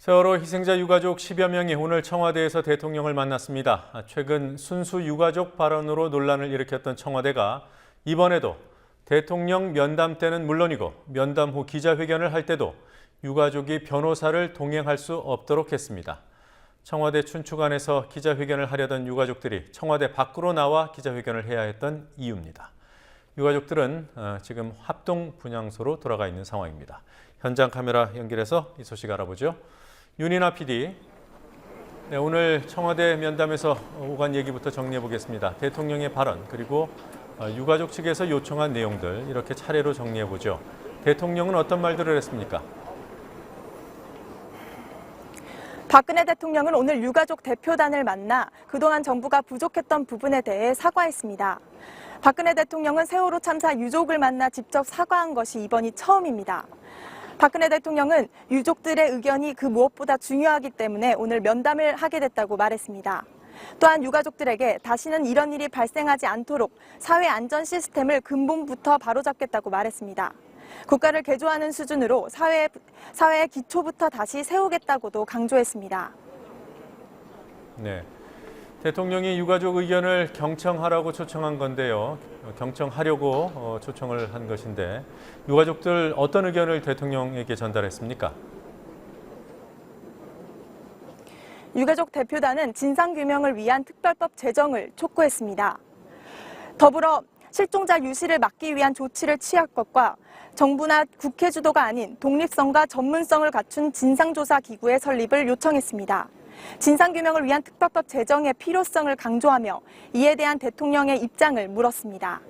세월호 희생자 유가족 10여 명이 오늘 청와대에서 대통령을 만났습니다. 최근 순수 유가족 발언으로 논란을 일으켰던 청와대가 이번에도 대통령 면담 때는 물론이고 면담 후 기자회견을 할 때도 유가족이 변호사를 동행할 수 없도록 했습니다. 청와대 춘추관에서 기자회견을 하려던 유가족들이 청와대 밖으로 나와 기자회견을 해야 했던 이유입니다. 유가족들은 지금 합동 분향소로 돌아가 있는 상황입니다. 현장 카메라 연결해서 이 소식 알아보죠. 윤이나 PD, 오늘 청와대 면담에서 오간 얘기부터 정리해 보겠습니다. 대통령의 발언 그리고 유가족 측에서 요청한 내용들 이렇게 차례로 정리해 보죠. 대통령은 어떤 말들을 했습니까? 박근혜 대통령은 오늘 유가족 대표단을 만나 그동안 정부가 부족했던 부분에 대해 사과했습니다. 박근혜 대통령은 세월호 참사 유족을 만나 직접 사과한 것이 이번이 처음입니다. 박근혜 대통령은 유족들의 의견이 그 무엇보다 중요하기 때문에 오늘 면담을 하게 됐다고 말했습니다. 또한 유가족들에게 다시는 이런 일이 발생하지 않도록 사회 안전 시스템을 근본부터 바로잡겠다고 말했습니다. 국가를 개조하는 수준으로 사회의 기초부터 다시 세우겠다고도 강조했습니다. 네, 대통령이 유가족 의견을 경청하라고 초청한 건데요. 경청하려고 초청을 한 것인데 유가족들 어떤 의견을 대통령에게 전달했습니까? 유가족 대표단은 진상규명을 위한 특별법 제정을 촉구했습니다. 더불어 실종자 유실을 막기 위한 조치를 취할 것과 정부나 국회 주도가 아닌 독립성과 전문성을 갖춘 진상조사기구의 설립을 요청했습니다. 진상규명을 위한 특별법 제정의 필요성을 강조하며 이에 대한 대통령의 입장을 물었습니다.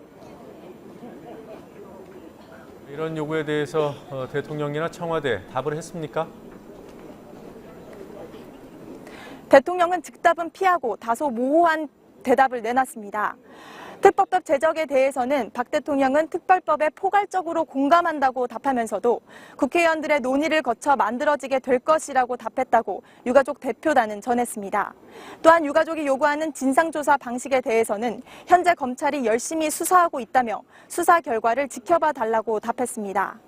이런 요구에 대해서 대통령이나 청와대 답을 했습니까? 대통령은 즉답은 피하고 다소 모호한 대답을 내놨습니다. 특별법 제정에 대해서는 박 대통령은 특별법에 포괄적으로 공감한다고 답하면서도 국회의원들의 논의를 거쳐 만들어지게 될 것이라고 답했다고 유가족 대표단은 전했습니다. 또한 유가족이 요구하는 진상조사 방식에 대해서는 현재 검찰이 열심히 수사하고 있다며 수사 결과를 지켜봐 달라고 답했습니다.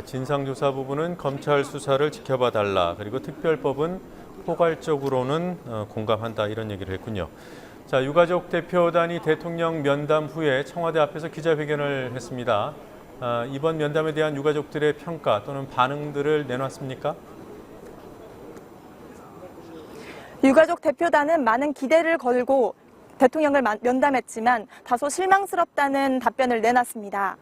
진상조사 부분은 검찰 수사를 지켜봐 달라. 그리고 특별법은 포괄적으로는 공감한다. 이런 얘기를 했군요. 자, 유가족 대표단이 대통령 면담 후에 청와대 앞에서 기자회견을 했습니다. 이번 면담에 대한 유가족들의 평가 또는 반응들을 내놨습니까? 유가족 대표단은 많은 기대를 걸고 대통령을 면담했지만 다소 실망스럽다는 답변을 내놨습니다.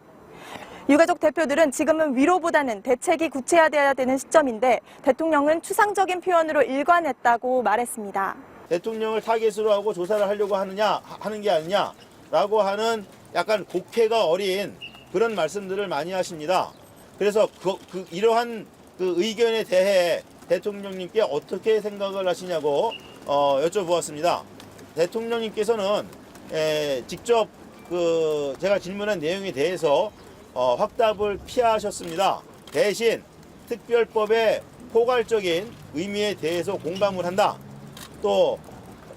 유가족 대표들은 지금은 위로보다는 대책이 구체화되어야 되는 시점인데 대통령은 추상적인 표현으로 일관했다고 말했습니다. 대통령을 타겟으로 하고 조사를 하려고 하는 게 아니냐라고 하는 약간 곡해가 어린 그런 말씀들을 많이 하십니다. 그래서 이러한 의견에 대해 대통령님께 어떻게 생각을 하시냐고 여쭤보았습니다. 대통령님께서는 직접 제가 질문한 내용에 대해서 확답을 피하셨습니다. 대신 특별법의 포괄적인 의미에 대해서 공감을 한다. 또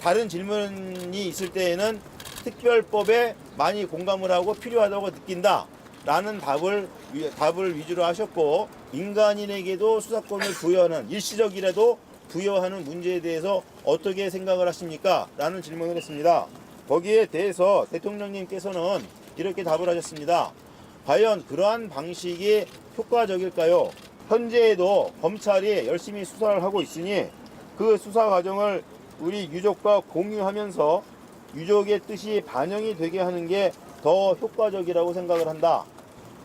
다른 질문이 있을 때에는 특별법에 많이 공감을 하고 필요하다고 느낀다 라는 답을 위주로 하셨고, 민간인에게도 수사권을 부여하는 일시적이라도 부여하는 문제에 대해서 어떻게 생각을 하십니까? 라는 질문을 했습니다. 거기에 대해서 대통령님께서는 이렇게 답을 하셨습니다. 과연 그러한 방식이 효과적일까요? 현재에도 검찰이 열심히 수사를 하고 있으니 그 수사 과정을 우리 유족과 공유하면서 유족의 뜻이 반영이 되게 하는 게 더 효과적이라고 생각을 한다.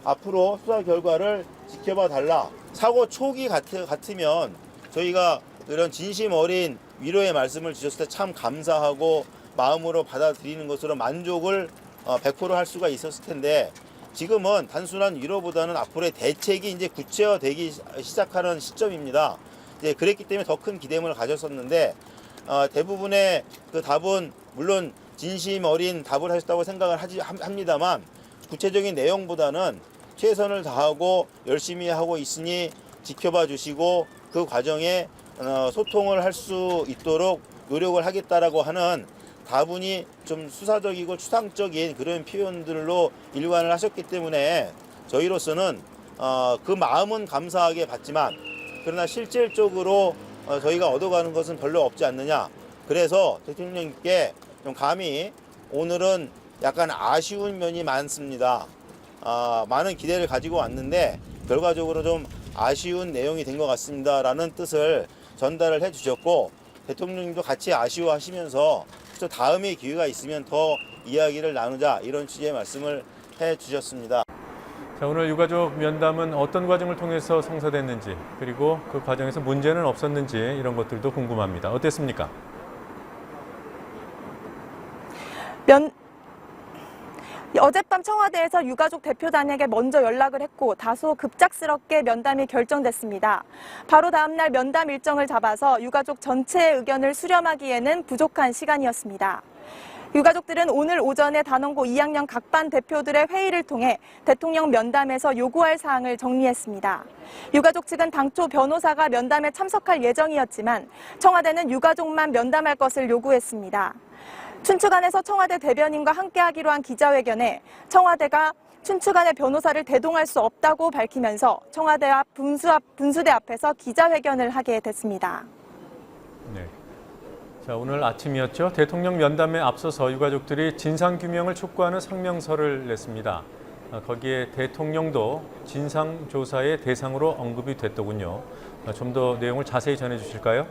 앞으로 수사 결과를 지켜봐 달라. 사고 초기 같으면 저희가 이런 진심 어린 위로의 말씀을 주셨을 때 참 감사하고 마음으로 받아들이는 것으로 만족을 100% 할 수가 있었을 텐데, 지금은 단순한 위로보다는 앞으로의 대책이 이제 구체화되기 시작하는 시점입니다. 이제 그랬기 때문에 더 큰 기대감을 가졌었는데, 대부분의 그 답은 물론 진심 어린 답을 하셨다고 생각을 합니다만, 구체적인 내용보다는 최선을 다하고 열심히 하고 있으니 지켜봐 주시고 그 과정에 소통을 할 수 있도록 노력을 하겠다라고 하는 다분히 좀 수사적이고 추상적인 그런 표현들로 일관을 하셨기 때문에 저희로서는 그 마음은 감사하게 받지만 그러나 실질적으로 저희가 얻어가는 것은 별로 없지 않느냐. 그래서 대통령님께 좀 감히 오늘은 약간 아쉬운 면이 많습니다. 많은 기대를 가지고 왔는데 결과적으로 좀 아쉬운 내용이 된 것 같습니다라는 뜻을 전달을 해주셨고, 대통령님도 같이 아쉬워하시면서 또 다음에 기회가 있으면 더 이야기를 나누자, 이런 취지의 말씀을 해주셨습니다. 자, 오늘 유가족 면담은 어떤 과정을 통해서 성사됐는지, 그리고 그 과정에서 문제는 없었는지 이런 것들도 궁금합니다. 어땠습니까? 어젯밤 청와대에서 유가족 대표단에게 먼저 연락을 했고 다소 급작스럽게 면담이 결정됐습니다. 바로 다음 날 면담 일정을 잡아서 유가족 전체의 의견을 수렴하기에는 부족한 시간이었습니다. 유가족들은 오늘 오전에 단원고 2학년 각 반 대표들의 회의를 통해 대통령 면담에서 요구할 사항을 정리했습니다. 유가족 측은 당초 변호사가 면담에 참석할 예정이었지만 청와대는 유가족만 면담할 것을 요구했습니다. 춘추관에서 청와대 대변인과 함께하기로 한 기자회견에 청와대가 춘추관의 변호사를 대동할 수 없다고 밝히면서 청와대 앞 분수대 앞에서 기자회견을 하게 됐습니다. 네. 자, 오늘 아침이었죠. 대통령 면담에 앞서서 유가족들이 진상규명을 촉구하는 성명서를 냈습니다. 거기에 대통령도 진상조사의 대상으로 언급이 됐더군요. 좀 더 내용을 자세히 전해주실까요?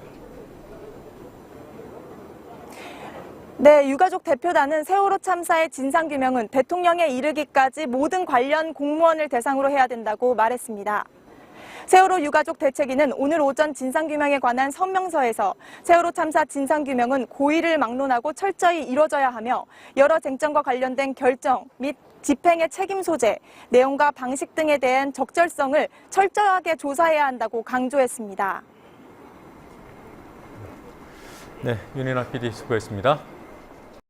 네, 유가족 대표단은 세월호 참사의 진상규명은 대통령에 이르기까지 모든 관련 공무원을 대상으로 해야 된다고 말했습니다. 세월호 유가족 대책위는 오늘 오전 진상규명에 관한 성명서에서 세월호 참사 진상규명은 고의를 막론하고 철저히 이뤄져야 하며 여러 쟁점과 관련된 결정 및 집행의 책임 소재, 내용과 방식 등에 대한 적절성을 철저하게 조사해야 한다고 강조했습니다. 네, 윤인아 PD 수고했습니다.